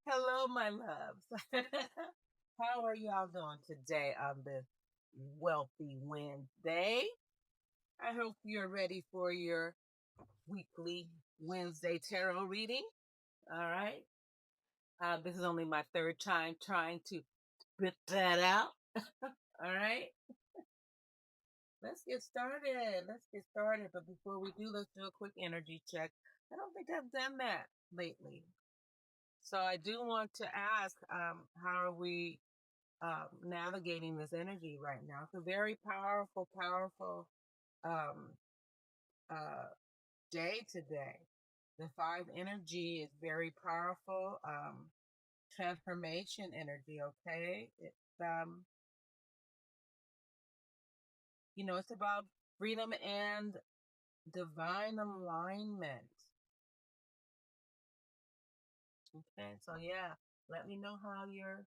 Hello, my loves. How are y'all doing today on this wealthy Wednesday? I hope you're ready for your weekly Wednesday tarot reading. All right. This is only my third time trying to spit that out. All right. Let's get started. Let's get started. But before we do, let's do a quick energy check. I don't think I've done that lately. So I do want to ask, how are we navigating this energy right now? It's a very powerful um, uh, day today. The five energy is very powerful. Transformation energy. Okay, it's about freedom and divine alignment. Okay, so yeah, let me know how you're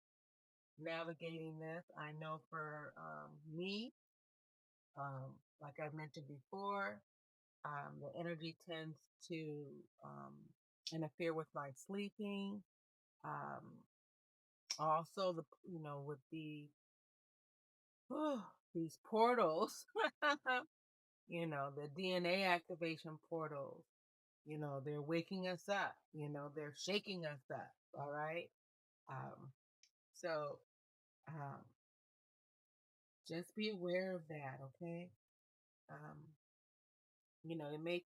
navigating this. I know for me, like I mentioned before, the energy tends to um, interfere with my sleeping. Um, Also, with these portals, the DNA activation portals, they're waking us up. They're shaking us up. All right. Um, so um, just be aware of that. Okay. Um, it may,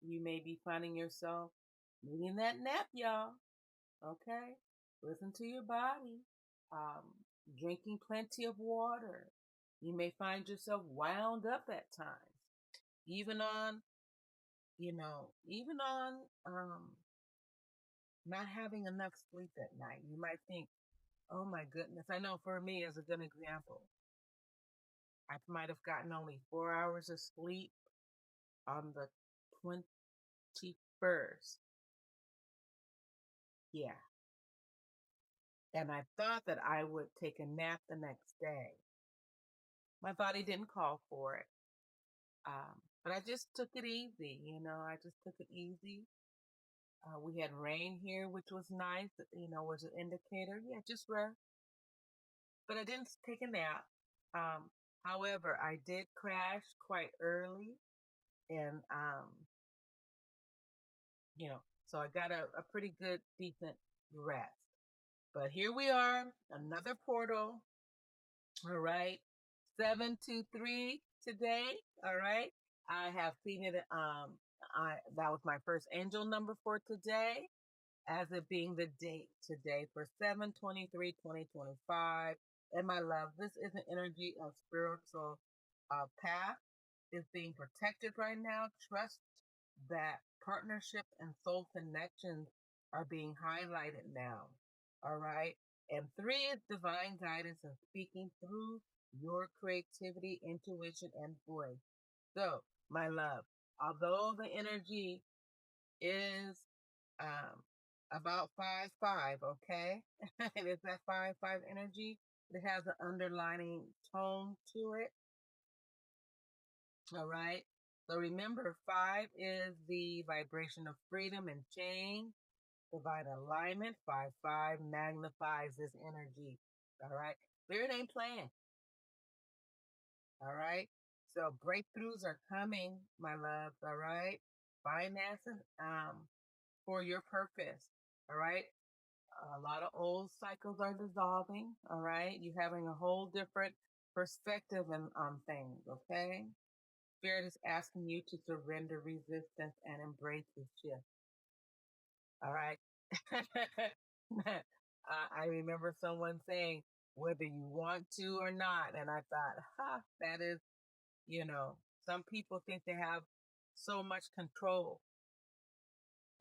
you may be finding yourself needing that nap, y'all. Okay? Listen to your body. Um, Drinking plenty of water. You may find yourself wound up at times. Even on, even on not having enough sleep at night. You might think, oh my goodness. I know for me, as a good example, I might have gotten only 4 hours of sleep on the 21st. Yeah. And I thought that I would take a nap the next day. My body didn't call for it. But I just took it easy, I just took it easy. We had rain here, which was nice, was an indicator. Yeah, just rest. But I didn't take a nap. Um, However, I did crash quite early and, so I got a pretty good, decent rest. But here we are, another portal. All right. 723 today. All right. I have seen it. That was my first angel number for today, as it being the date today for 7/23/2025. And my love, this is an energy of spiritual path is being protected right now. Trust that partnerships and soul connections are being highlighted now. All right. And three is divine guidance and speaking through your creativity, intuition, and voice. So, my love, although the energy is um, about 5/5, okay? It is that 5/5 energy. It has an underlining tone to it. All right. So remember, 5 is the vibration of freedom and change. Divine alignment. 5/5 magnifies this energy. All right. Spirit ain't playing. All right. So breakthroughs are coming, my loves. All right. Finances for your purpose. All right. A lot of old cycles are dissolving. All right. You're having a whole different perspective on things. Okay. Spirit is asking you to surrender resistance and embrace the shift. All right. I remember someone saying, whether you want to or not. And I thought, that is, some people think they have so much control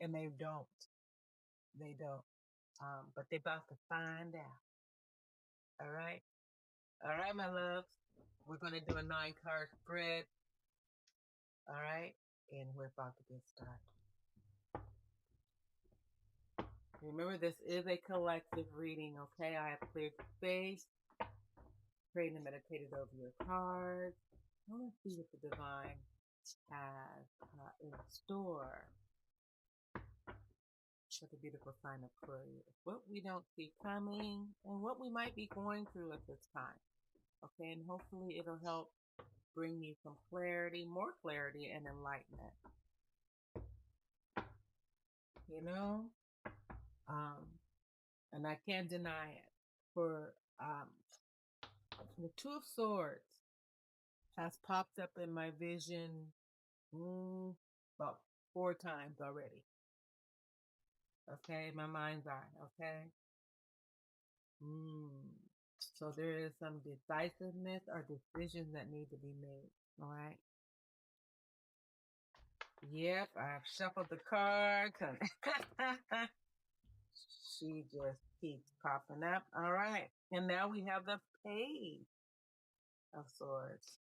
and they don't. They don't. But they're about to find out. All right. All right, my loves. We're going to do a 9-card spread. All right. And we're about to get started. Remember, this is a collective reading, okay? I have cleared the space, prayed and meditated over your cards. Let's see what the divine has in store. with the beautiful sign of Aquarius. What we don't see coming and what we might be going through at this time. Okay, and hopefully it'll help bring you some clarity, more clarity and enlightenment. You know? And I can't deny it. For the Two of Swords has popped up in my vision about 4 times already. Okay, my mind's eye. Okay. So there is some decisiveness or decisions that need to be made. All right. Yep, I've shuffled the cards. She just keeps popping up. All right. And now we have the Page of Swords.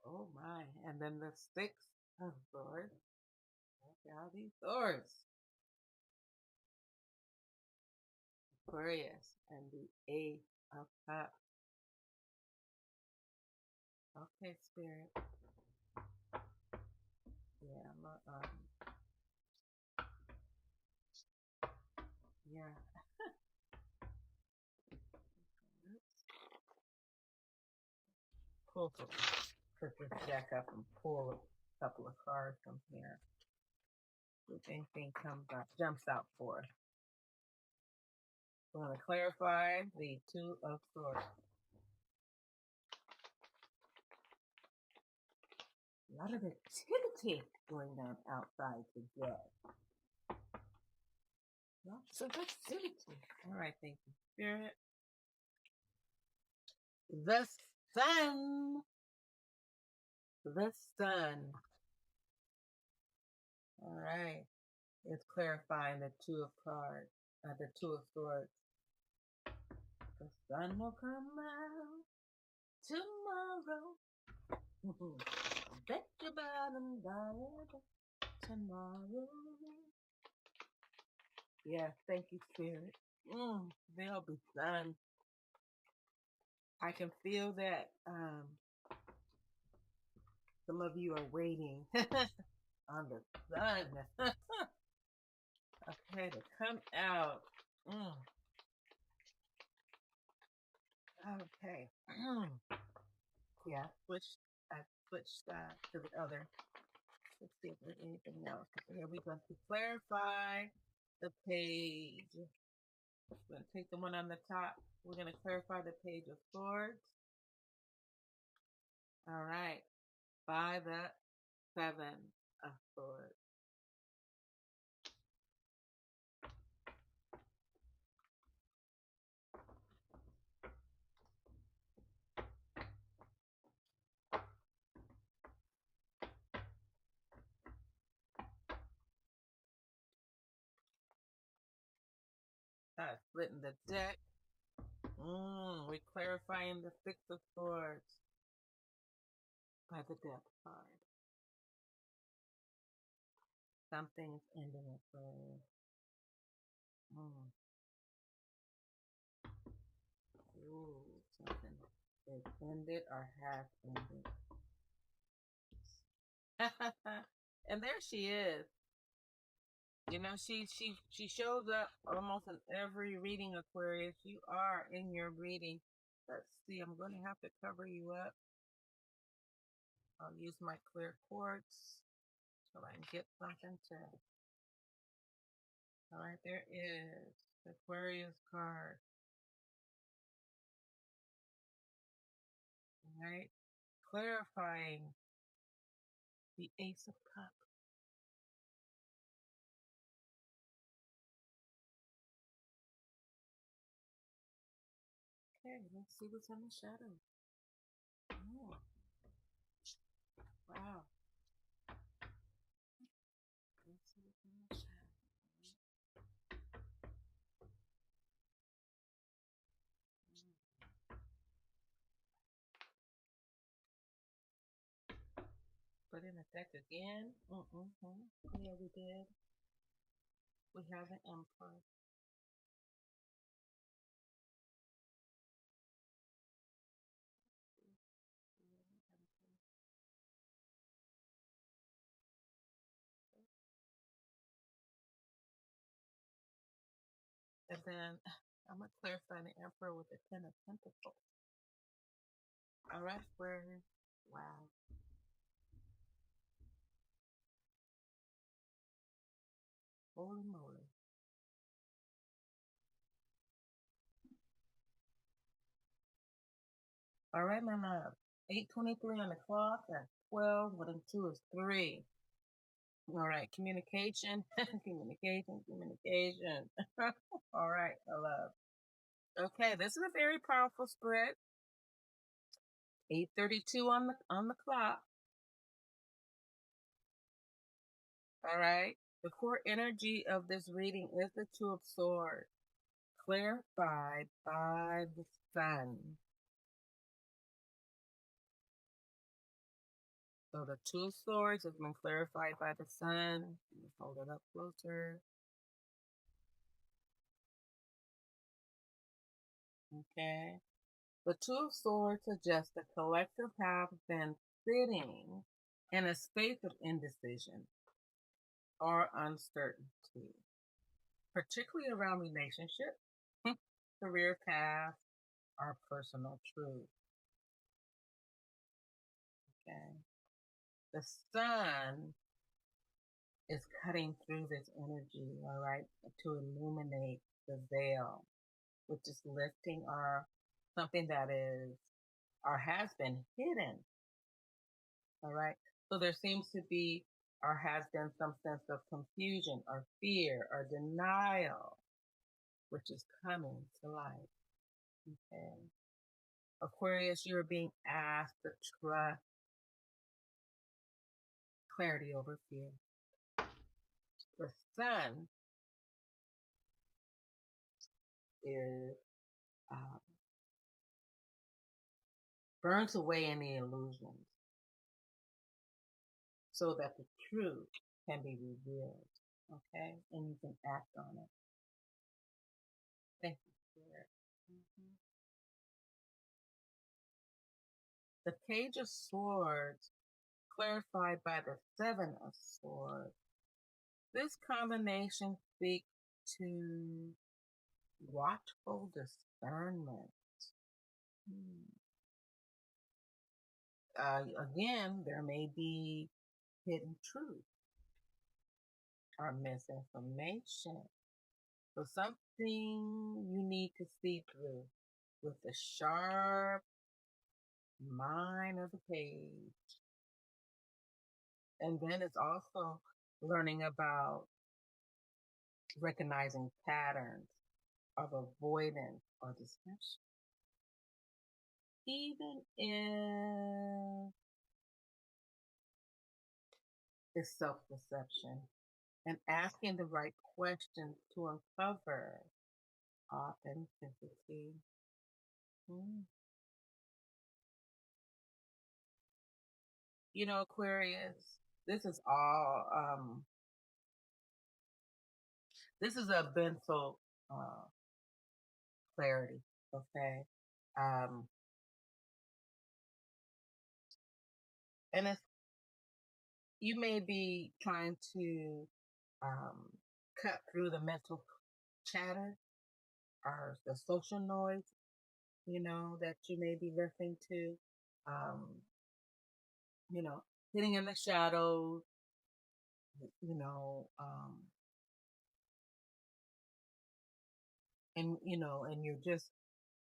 Oh my. And then the Six of Swords. Look at all these swords. Aquarius and the Eight of Cups. Okay, Spirit. Yeah, yeah. Pull some, put this deck up and pull a couple of cards from here. If anything comes up, jumps out for us. We're going to clarify the Two of Swords. A lot of activity going on outside today. Lots of activity. All right, thank you, Spirit. The Sun. The Sun. All right. It's clarifying the Two of Cards. The Two of Swords. The sun will come out tomorrow. Bet your bottom dollar tomorrow. Yeah, thank you, Spirit. They'll be done. I can feel that some of you are waiting on the sun. Okay, to come out. Okay. Yeah, I switched to the other. Let's see if there's anything else. Here we're going to clarify the page. We're going to take the one on the top. We're going to clarify the Page of Swords. All right. By the Seven of Swords. Splitting the deck. We're clarifying the Six of Swords by the Death card. Something's ending it for you. Something is ended or has ended. And there she is. You know, she shows up almost in every reading, Aquarius. You are in your reading. Let's see, I'm going to have to cover you up. I'll use my clear quartz so I can get something to. All right, there is the Aquarius card. All right, clarifying the Ace of Cups. Okay, let's see what's in the shadow. Oh. Wow. Let's see what's in the shadow. Put in the deck again. Yeah, we did. We have an Emperor. And then I'm going to clarify the Emperor with the Ten of Pentacles. All right, Aquarius. Wow. Holy moly. All right, my love. 8:23 on the clock. That's 12. 1 and 2 is 3. All right, communication, communication. All right, my love. Okay, this is a very powerful spread. 8:32 on the clock. All right. The core energy of this reading is the Two of Swords, clarified by the Sun. So the Two of Swords has been clarified by the Sun. Hold it up closer. Okay. The Two of Swords suggests the collective have been sitting in a space of indecision or uncertainty, particularly around relationships, career paths, or personal truth. Okay. The Sun is cutting through this energy, all right, to illuminate the veil, which is lifting our something that is or has been hidden. All right. So there seems to be or has been some sense of confusion or fear or denial, which is coming to light. Okay. Aquarius, you're being asked to trust clarity over fear. The Sun is burns away any illusions so that the truth can be revealed. Okay? And you can act on it. Thank you, Spirit. The Page of Swords, clarified by the Seven of Swords. This combination speaks to watchful discernment. Again, there may be hidden truth or misinformation. So something you need to see through with the sharp mind of the page. And then it's also learning about recognizing patterns of avoidance or discussion. Even if it's self-deception, and asking the right questions to uncover authenticity. You know, Aquarius, this is all, this is a mental clarity, okay? And it's, you may be trying to cut through the mental chatter or the social noise, you know, that you may be listening to, you know, sitting in the shadows, you know, and, you know, and you're just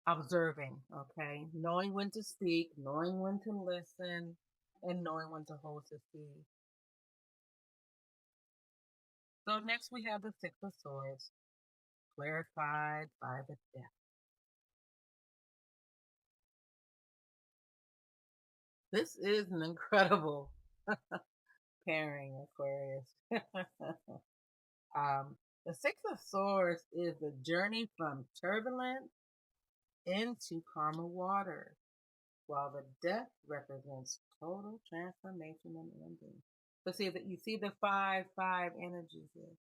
observing, okay? Knowing when to speak, knowing when to listen, and knowing when to hold the peace. So next we have the Six of Swords, clarified by the Death. This is an incredible pairing, Aquarius. The Six of Swords is the journey from turbulence into calmer water, while the Death represents total transformation and ending. So see that you see the five energies here.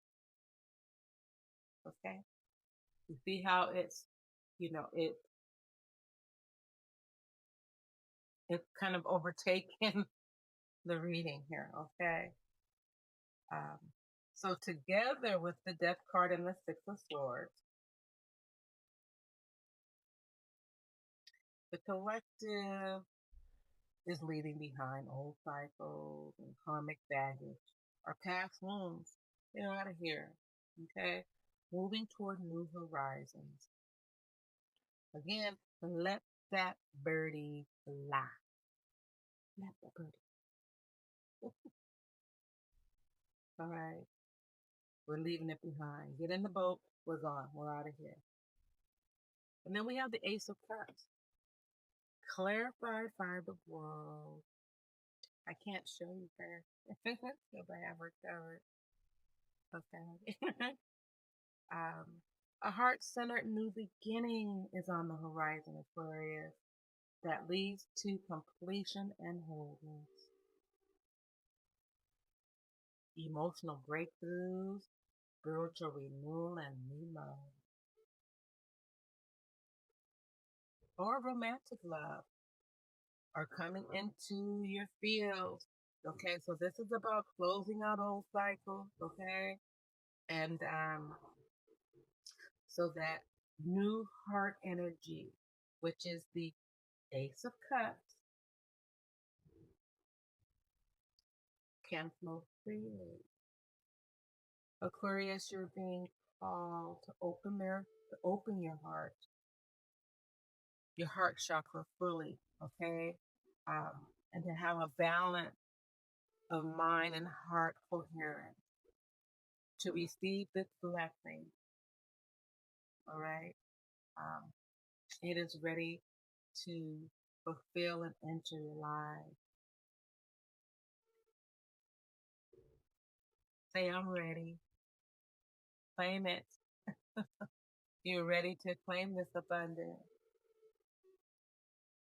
Okay, you see how it's, you know, it's kind of overtaken the reading here. Okay, so together with the Death card and the Six of Swords, The collective is leaving behind old cycles and karmic baggage or past wounds. Get out of here. Okay? Moving toward new horizons. Again, let that birdie fly. Let the birdie. All right. We're leaving it behind. Get in the boat. We're gone. We're out of here. And then we have the Ace of Cups. Clarified by the world. I can't show you her because I have her covered. Okay. A heart-centered new beginning is on the horizon, Aquarius, that leads to completion and wholeness. Emotional breakthroughs, spiritual renewal, and new love. Or romantic love are coming into your field. Okay, so this is about closing out old cycles, okay? And so that new heart energy, which is the Ace of Cups, can flow freely. Aquarius, you're being called to open your heart chakra fully, okay? And to have a balance of mind and heart coherence to receive this blessing, all right? It is ready to fulfill and enter your life. Say, I'm ready. Claim it. You're ready to claim this abundance.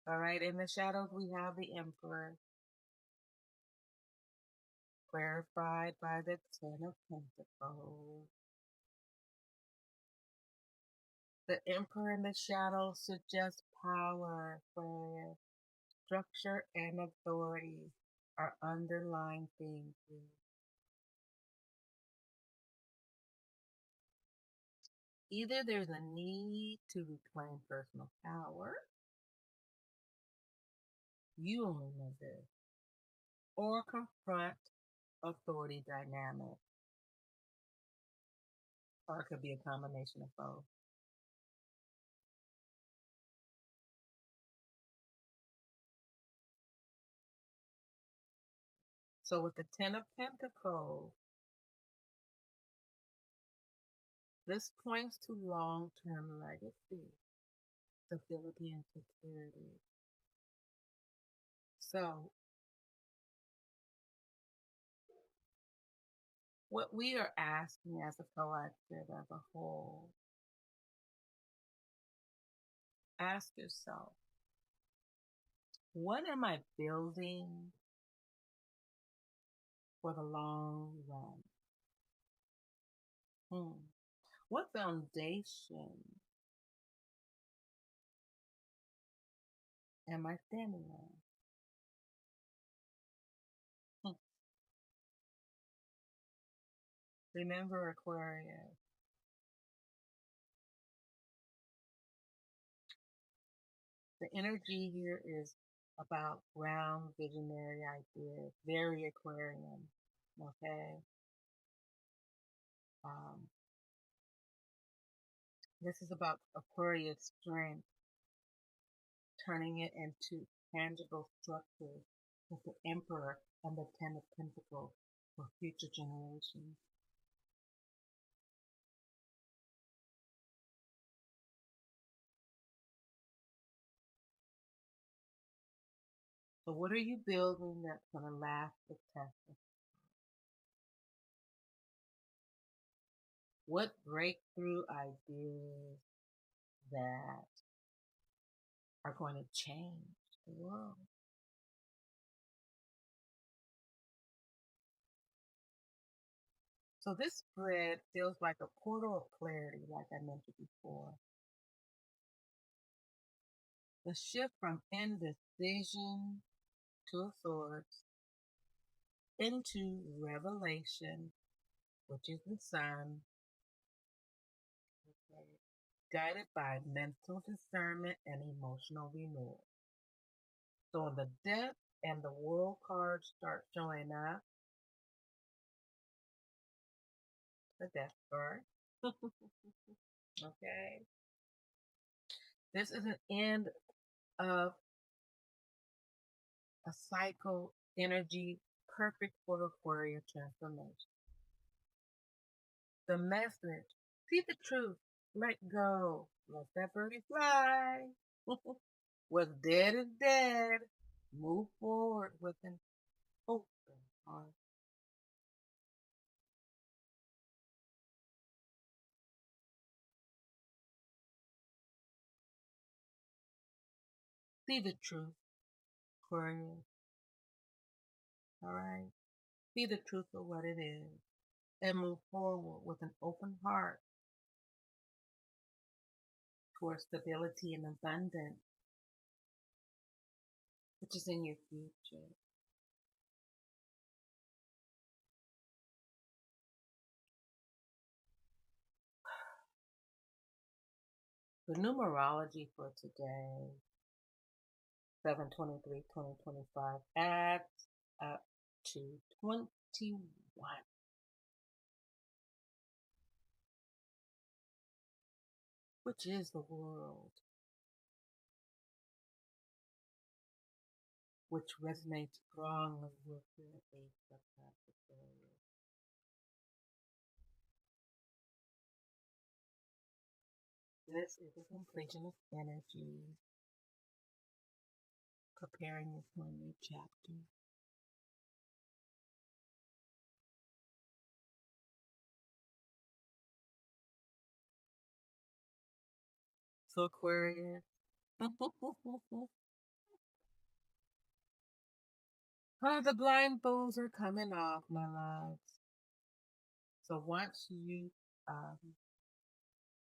All right, in the shadows, we have the Emperor, clarified by the Ten of Pentacles. The Emperor in the shadows suggests power, Aquarius. Structure and authority are underlying themes. Either there's a need to reclaim personal power, you only know this, or confront authority dynamics, or it could be a combination of both. So with the Ten of Pentacles, this points to long-term legacy, stability, and security. So what we are asking as a collective, as a whole, ask yourself, what am I building for the long run? What foundation am I standing on? Remember, Aquarius, the energy here is about ground visionary ideas, very Aquarian, okay? This is about Aquarius strength, turning it into tangible structures with the Emperor and the Ten of Pentacles for future generations. So what are you building that's going to last the test of time? What breakthrough ideas that are going to change the world? So this spread feels like a portal of clarity, like I mentioned before. The shift from indecision, Two of Swords, into revelation, which is the Sun, okay, guided by mental discernment and emotional renewal. So when the death and the world cards start showing up, the death card. Okay. This is an end of a cycle energy perfect for Aquarius transformation. The message, see the truth, let go, let that birdie fly. What's dead is dead. Move forward with an open heart. See the truth, Aquarius. All right? See the truth of what it is and move forward with an open heart towards stability and abundance, which is in your future. The numerology for today, 7/23/2025, adds up to 21, which is the world, which resonates strongly with your Ace of Sagittarius. This is a completion of energy, preparing you for a new chapter. So Aquarius, the blindfolds are coming off, my loves. So once you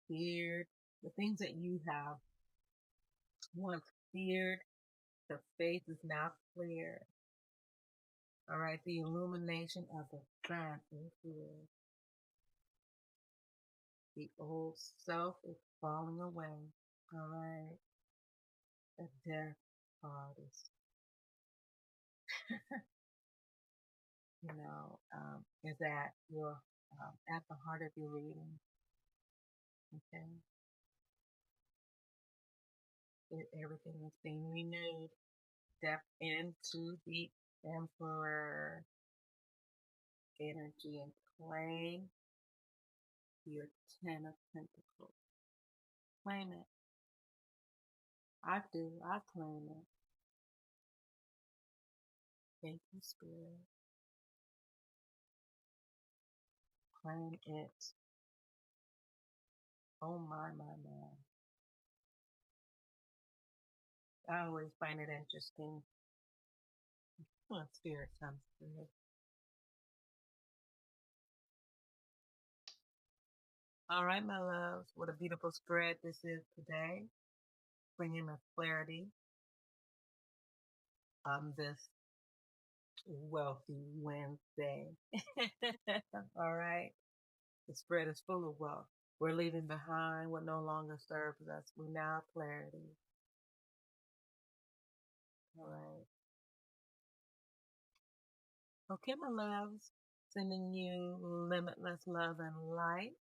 feared the things that you have once feared, the faith is now clear. All right, the illumination of the sun is here. The old self is falling away. All right, the death card is, is at your at the heart of your reading. Okay, everything is being renewed. Step into the Emperor energy and claim your Ten of Pentacles. Claim it. I do. I claim it. Thank you, Spirit. Claim it. Oh my. I always find it interesting when Spirit comes through. All right, my loves. What a beautiful spread this is today. Bringing us clarity on this wealthy Wednesday. All right. The spread is full of wealth. We're leaving behind what no longer serves us. We now have clarity. All right. Okay, my loves. Sending you limitless love and light.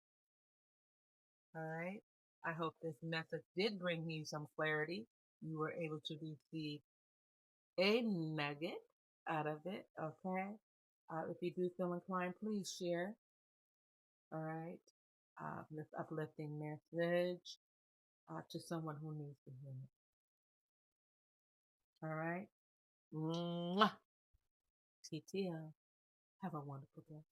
All right. I hope this message did bring you some clarity. You were able to receive a nugget out of it. Okay. If you do feel inclined, please share. All right. This uplifting message to someone who needs to hear it. All right. Mwah. TTL. Have a wonderful day.